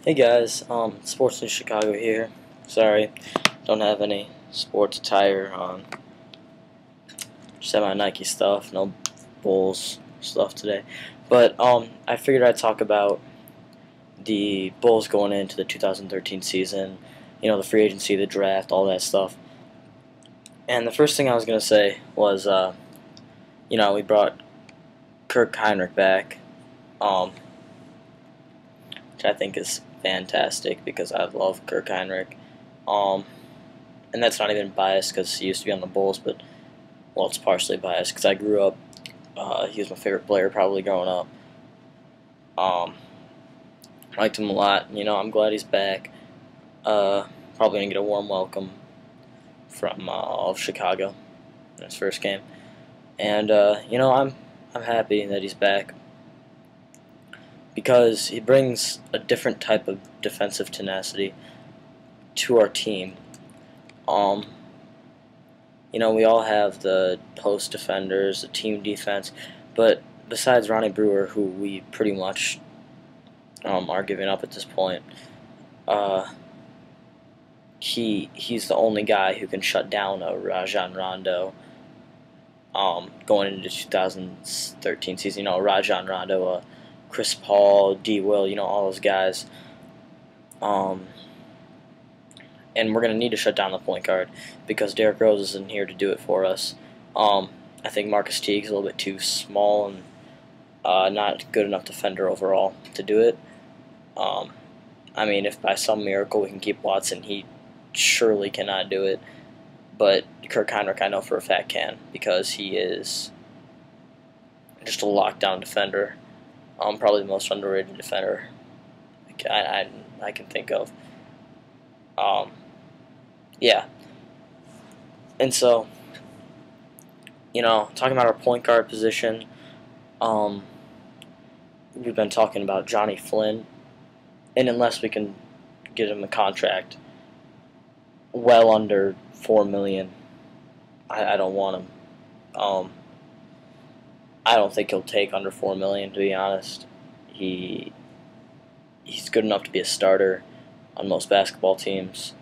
Hey guys, Sports News Chicago here. Sorry, don't have any sports attire on. Just have my Nike stuff, no Bulls stuff today. But I figured I'd talk about the Bulls going into the 2013 season. You know, the free agency, the draft, all that stuff. And the first thing I was gonna say was, we brought Kirk Heinrich back, um, which I think is fantastic because I love Kirk Heinrich. Um, and that's not even biased because he used to be on the Bulls, but, well, it's partially biased because I grew up, he was my favorite player probably growing up. Um, Liked him a lot. I'm glad he's back. Probably going to get a warm welcome from all of Chicago in his first game. And, I'm happy that he's back because he brings a different type of defensive tenacity to our team. We all have the post defenders, the team defense, but besides Ronnie Brewer, who we pretty much are giving up at this point, he's the only guy who can shut down a Rajon Rondo going into 2013 season. Rajon Rondo, Chris Paul, D. Will, all those guys. And we're going to need to shut down the point guard because Derrick Rose isn't here to do it for us. I think Marcus Teague's a little bit too small and not good enough defender overall to do it. If by some miracle we can keep Watson, he surely cannot do it. But Kirk Heinrich, I know for a fact, can because he is just a lockdown defender. Probably the most underrated defender I can think of. Yeah. And so, talking about our point guard position, we've been talking about Johnny Flynn, and unless we can get him a contract well under $4 million, I don't want him. I don't think he'll take under $4 million, to be honest. He's good enough to be a starter on most basketball teams.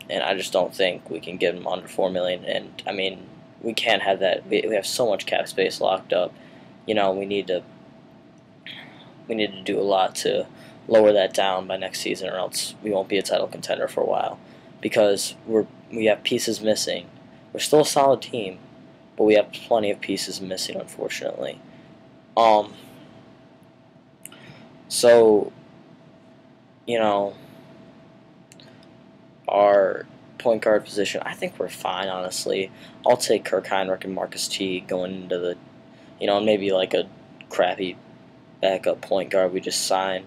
And I just don't think we can get him under $4 million. And we can't have that. We have so much cap space locked up. We need to do a lot to lower that down by next season, or else we won't be a title contender for a while because we have pieces missing. We're still a solid team, but we have plenty of pieces missing, unfortunately. So, our point guard position, I think we're fine, honestly. I'll take Kirk Heinrich and Marcus Teague going into the, maybe like a crappy backup point guard we just signed.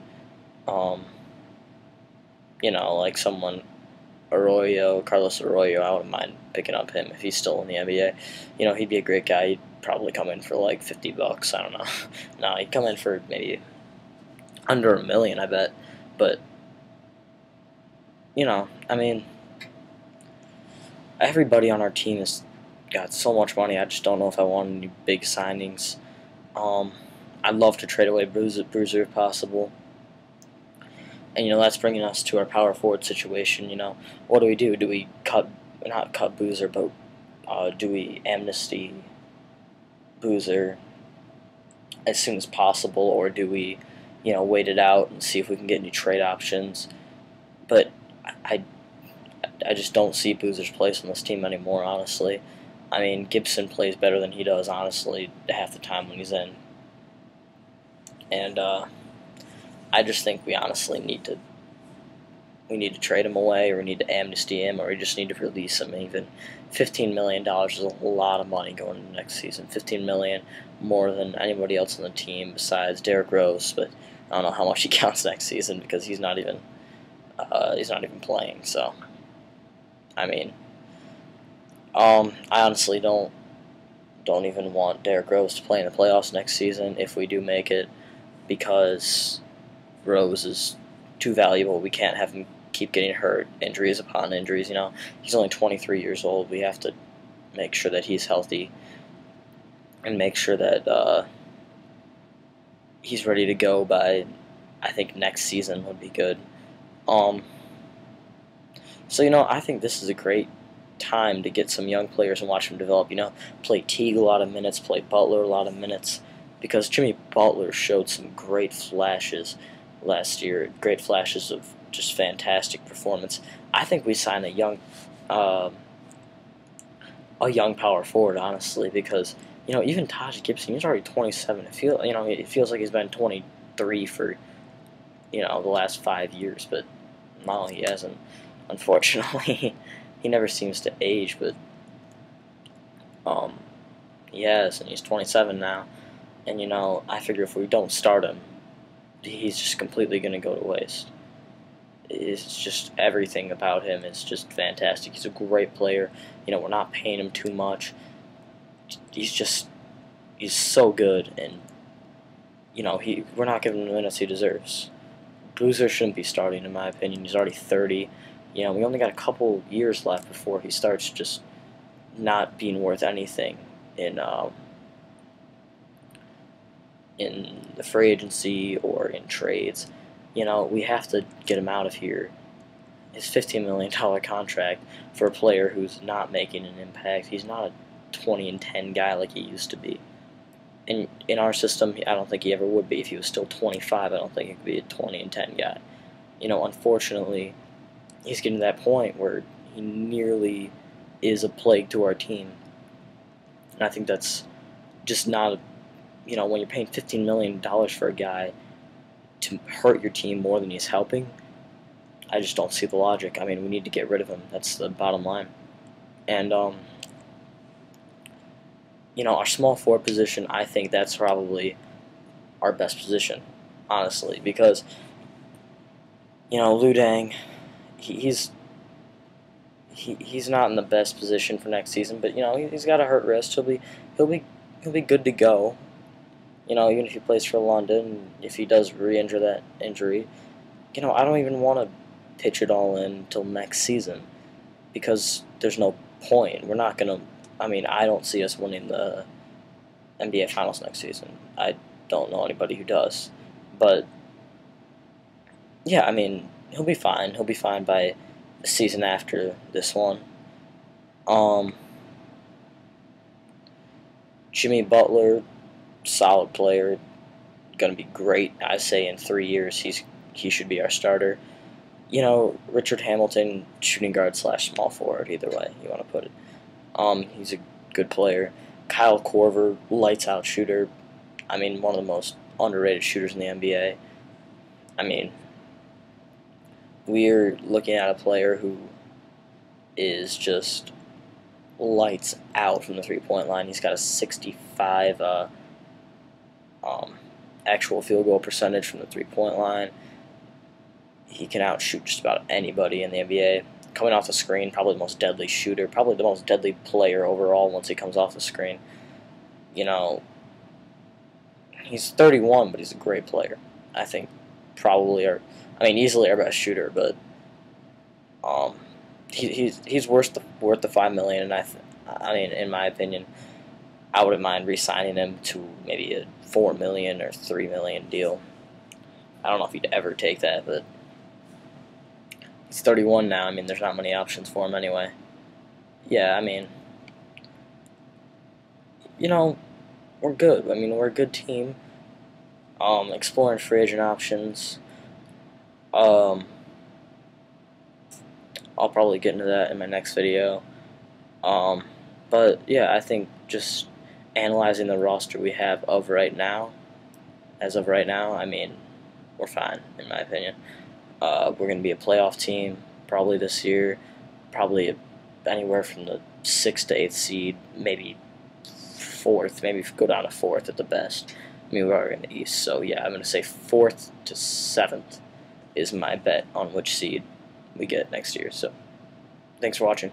Like someone, Carlos Arroyo, I wouldn't mind picking up him if he's still in the NBA. He'd be a great guy. He'd probably come in for like $50. I don't know. No, he'd come in for maybe under $1 million, I bet. But everybody on our team has got so much money. I just don't know if I want any big signings. I'd love to trade away Bruiser if possible. And that's bringing us to our power forward situation. What do we do? Do we not cut Boozer, but do we amnesty Boozer as soon as possible, or do we, wait it out and see if we can get any trade options? But I just don't see Boozer's place on this team anymore, honestly. Gibson plays better than he does, honestly, half the time when he's in. And I just think we honestly need to trade him away, or we need to amnesty him, or we just need to release him. Even $15 million is a lot of money going into next season. $15 million more than anybody else on the team besides Derrick Rose, but I don't know how much he counts next season because he's not even playing. So, I honestly don't even want Derrick Rose to play in the playoffs next season if we do make it, because Rose is too valuable. We can't have him keep getting hurt, injuries upon injuries. He's only 23 years old. We have to make sure that he's healthy and make sure that he's ready to go by I think next season would be good. So, I think this is a great time to get some young players and watch them develop. Play Teague a lot of minutes, play Butler a lot of minutes, because Jimmy Butler showed some great flashes last year, great flashes of just fantastic performance. I think we sign uh, a young power forward, honestly, because even Taj Gibson, he's already 27. It feels like he's been 23 for the last 5 years, but no, he hasn't. Unfortunately, he never seems to age, but um, he has, and he's 27 now. And I figure if we don't start him, he's just completely going to go to waste. It's just everything about him is just fantastic. He's a great player. We're not paying him too much. He's so good, and we're not giving him the minutes he deserves. Boozer shouldn't be starting, in my opinion. He's already 30. We only got a couple years left before he starts just not being worth anything in the free agency or in trades. We have to get him out of here. His $15 million contract for a player who's not making an impact. He's not a 20 and 10 guy like he used to be. And in our system, I don't think he ever would be. If he was still 25, I don't think he could be a 20 and 10 guy. Unfortunately, he's getting to that point where he nearly is a plague to our team. And I think that's just not, when you're paying $15 million for a guy to hurt your team more than he's helping, I just don't see the logic. I mean, we need to get rid of him. That's the bottom line. And, our small forward position, I think that's probably our best position, honestly, because, Lu Deng, he's not in the best position for next season, but he's got a hurt wrist. He'll be good to go. Even if he plays for London, if he does re-injure that injury, I don't even want to pitch it all in until next season, because there's no point. We're not gonna. I mean, I don't see us winning the NBA Finals next season. I don't know anybody who does, but yeah, I mean, he'll be fine. He'll be fine by the season after this one. Jimmy Butler, solid player, gonna be great. I say in 3 years he should be our starter. Richard Hamilton, shooting guard / small forward, either way you want to put it. He's a good player. Kyle Korver, lights out shooter. I mean, one of the most underrated shooters in the NBA. I mean, we're looking at a player who is just lights out from the three-point line. He's got a 65 actual field goal percentage from the three-point line. He can outshoot just about anybody in the NBA. Coming off the screen, probably the most deadly shooter, probably the most deadly player overall once he comes off the screen. He's 31, but he's a great player. I think easily our best shooter, but he's worth the $5 million, and I mean, in my opinion, I wouldn't mind re-signing him to maybe a $4 million or $3 million deal. I don't know if he'd ever take that, but he's 31 now. I mean, there's not many options for him anyway. Yeah, I mean, we're good. I mean, we're a good team. Exploring free agent options. I'll probably get into that in my next video. But yeah, I think just analyzing the roster we have as of right now, I mean, we're fine, in my opinion. We're going to be a playoff team probably this year, probably anywhere from the 6th to 8th seed, maybe 4th, maybe go down to 4th at the best. I mean, we're in the East, so yeah, I'm going to say 4th to 7th is my bet on which seed we get next year. So, thanks for watching.